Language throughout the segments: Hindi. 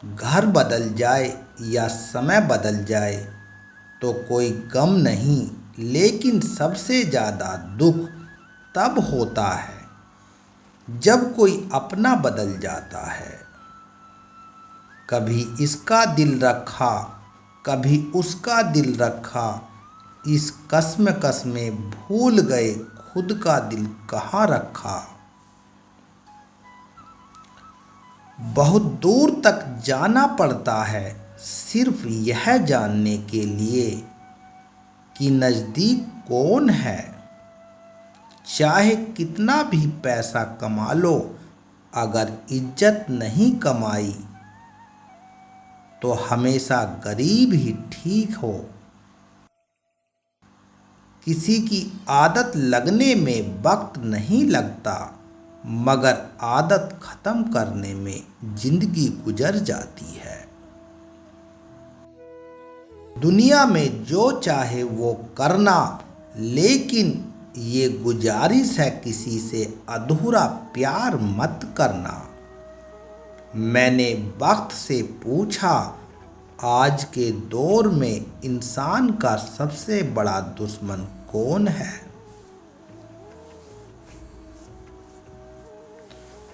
घर बदल जाए या समय बदल जाए तो कोई गम नहीं, लेकिन सबसे ज़्यादा दुख तब होता है जब कोई अपना बदल जाता है। कभी इसका दिल रखा, कभी उसका दिल रखा, इस कश्मकश में भूल गए खुद का दिल कहाँ रखा। बहुत दूर तक जाना पड़ता है सिर्फ यह जानने के लिए कि नज़दीक कौन है। चाहे कितना भी पैसा कमा लो, अगर इज्जत नहीं कमाई तो हमेशा गरीब ही ठीक हो। किसी की आदत लगने में वक्त नहीं लगता, मगर आदत ख़त्म करने में जिंदगी गुजर जाती है। दुनिया में जो चाहे वो करना, लेकिन ये गुजारिश है किसी से अधूरा प्यार मत करना। मैंने वक्त से पूछा, आज के दौर में इंसान का सबसे बड़ा दुश्मन कौन है?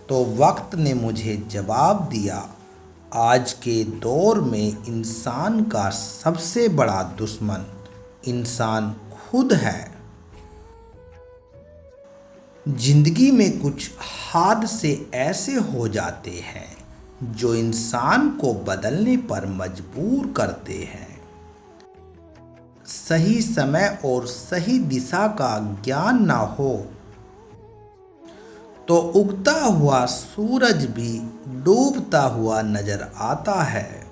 तो वक्त ने मुझे जवाब दिया, आज के दौर में इंसान का सबसे बड़ा दुश्मन इंसान खुद है। जिंदगी में कुछ हादसे ऐसे हो जाते हैं जो इंसान को बदलने पर मजबूर करते हैं। सही समय और सही दिशा का ज्ञान ना हो तो उगता हुआ सूरज भी डूबता हुआ नजर आता है।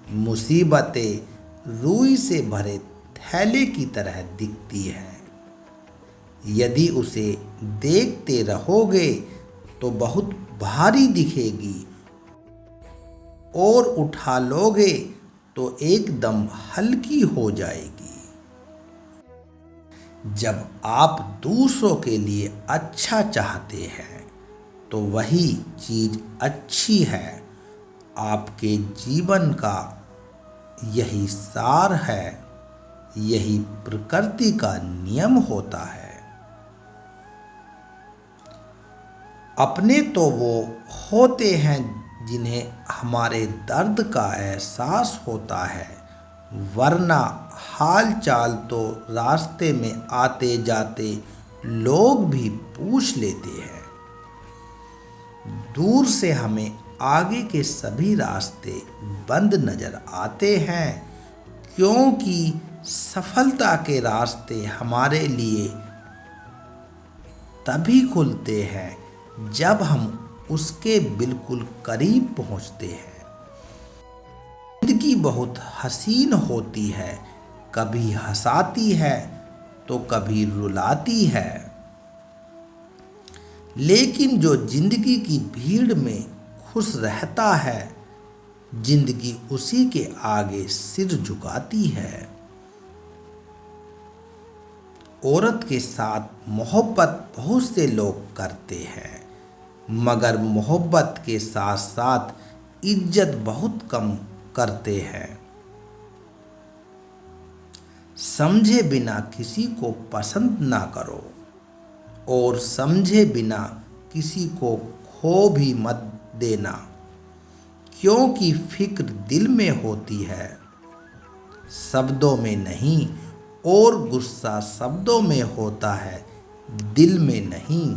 मुसीबतें रुई से भरे थैले की तरह दिखती हैं। यदि उसे देखते रहोगे तो बहुत भारी दिखेगी, और उठा लोगे तो एकदम हल्की हो जाएगी। जब आप दूसरों के लिए अच्छा चाहते हैं तो वही चीज़ अच्छी है। आपके जीवन का यही सार है, यही प्रकृति का नियम होता है। अपने तो वो होते हैं जिन्हें हमारे दर्द का एहसास होता है, वरना हाल चाल तो रास्ते में आते जाते लोग भी पूछ लेते हैं। दूर से हमें आगे के सभी रास्ते बंद नजर आते हैं, क्योंकि सफलता के रास्ते हमारे लिए तभी खुलते हैं जब हम उसके बिल्कुल करीब पहुंचते हैं। जिंदगी बहुत हसीन होती है, कभी हंसाती है तो कभी रुलाती है, लेकिन जो जिंदगी की भीड़ में खुश रहता है, जिंदगी उसी के आगे सिर झुकाती है। औरत के साथ मोहब्बत बहुत से लोग करते हैं, मगर मोहब्बत के साथ साथ इज्जत बहुत कम करते हैं। समझे बिना किसी को पसंद ना करो, और समझे बिना किसी को खो भी मत देना, क्योंकि फिक्र दिल में होती है, शब्दों में नहीं, और गुस्सा शब्दों में होता है, दिल में नहीं।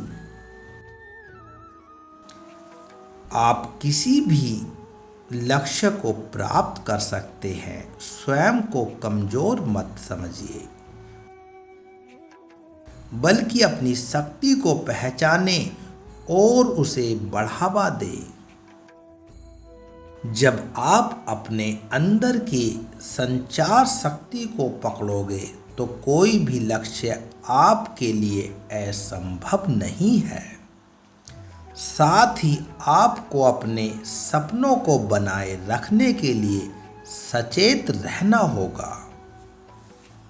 आप किसी भी लक्ष्य को प्राप्त कर सकते हैं, स्वयं को कमजोर मत समझिए, बल्कि अपनी शक्ति को पहचाने और उसे बढ़ावा दें। जब आप अपने अंदर की संचार शक्ति को पकड़ोगे तो कोई भी लक्ष्य आपके लिए असंभव नहीं है। साथ ही आपको अपने सपनों को बनाए रखने के लिए सचेत रहना होगा।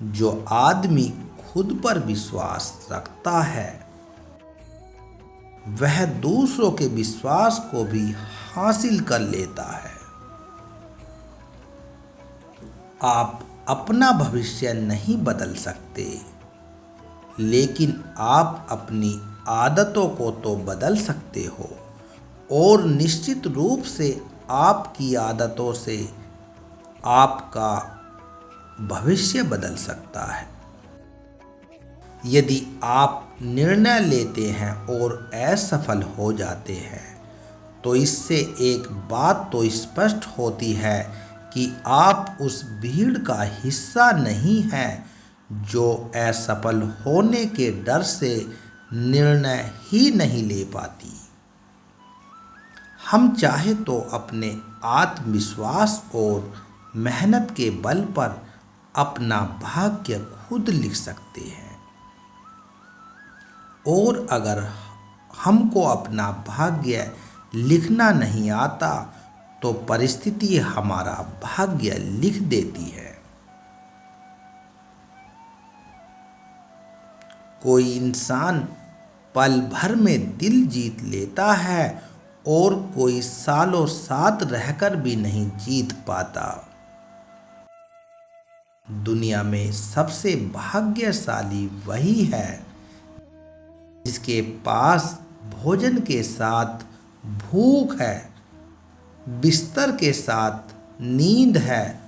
जो आदमी खुद पर विश्वास रखता है, वह दूसरों के विश्वास को भी हासिल कर लेता है। आप अपना भविष्य नहीं बदल सकते, लेकिन आप अपनी आदतों को तो बदल सकते हो, और निश्चित रूप से आपकी आदतों से आपका भविष्य बदल सकता है। यदि आप निर्णय लेते हैं और असफल हो जाते हैं, तो इससे एक बात तो स्पष्ट होती है कि आप उस भीड़ का हिस्सा नहीं हैं जो असफल होने के डर से निर्णय ही नहीं ले पाती। हम चाहे तो अपने आत्मविश्वास और मेहनत के बल पर अपना भाग्य खुद लिख सकते हैं, और अगर हमको अपना भाग्य लिखना नहीं आता तो परिस्थिति हमारा भाग्य लिख देती है। कोई इंसान पल भर में दिल जीत लेता है और कोई सालों साथ रहकर भी नहीं जीत पाता। दुनिया में सबसे भाग्यशाली वही है जिसके पास भोजन के साथ भूख है, बिस्तर के साथ नींद है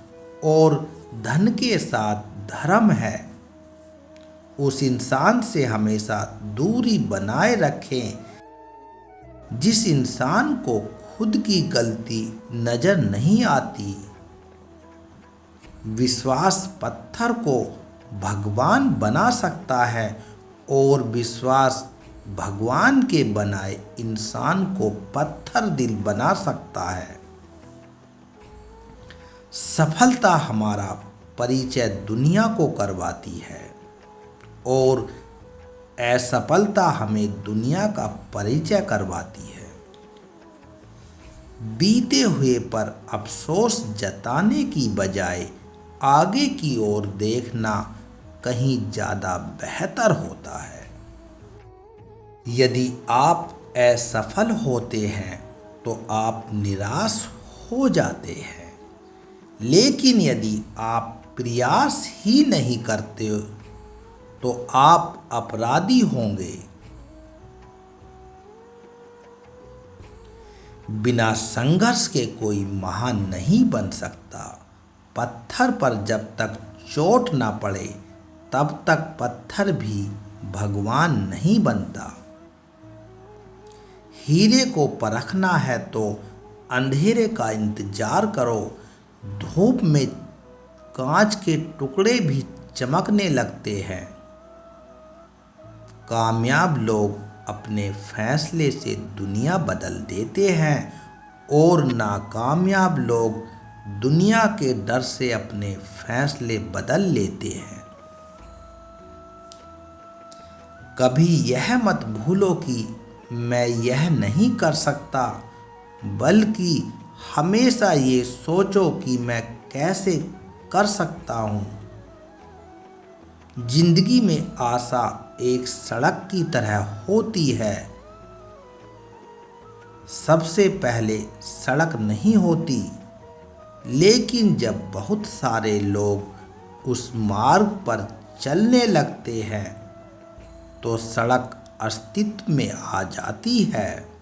और धन के साथ धर्म है। उस इंसान से हमेशा दूरी बनाए रखें जिस इंसान को खुद की गलती नजर नहीं आती। विश्वास पत्थर को भगवान बना सकता है और विश्वास भगवान के बनाए इंसान को पत्थर दिल बना सकता है। सफलता हमारा परिचय दुनिया को करवाती है और असफलता हमें दुनिया का परिचय करवाती है। बीते हुए पर अफसोस जताने की बजाय आगे की ओर देखना कहीं ज़्यादा बेहतर होता है। यदि आप असफल होते हैं तो आप निराश हो जाते हैं, लेकिन यदि आप प्रयास ही नहीं करते तो आप अपराधी होंगे। बिना संघर्ष के कोई महान नहीं बन सकता। पत्थर पर जब तक चोट ना पड़े तब तक पत्थर भी भगवान नहीं बनता। हीरे को परखना है तो अंधेरे का इंतजार करो। धूप में कांच के टुकड़े भी चमकने लगते हैं। कामयाब लोग अपने फैसले से दुनिया बदल देते हैं और नाकामयाब लोग दुनिया के डर से अपने फैसले बदल लेते हैं। कभी यह मत भूलो कि मैं यह नहीं कर सकता, बल्कि हमेशा ये सोचो कि मैं कैसे कर सकता हूँ। जिंदगी में आशा एक सड़क की तरह होती है। सबसे पहले सड़क नहीं होती, लेकिन जब बहुत सारे लोग उस मार्ग पर चलने लगते हैं तो सड़क अस्तित्व में आ जाती है।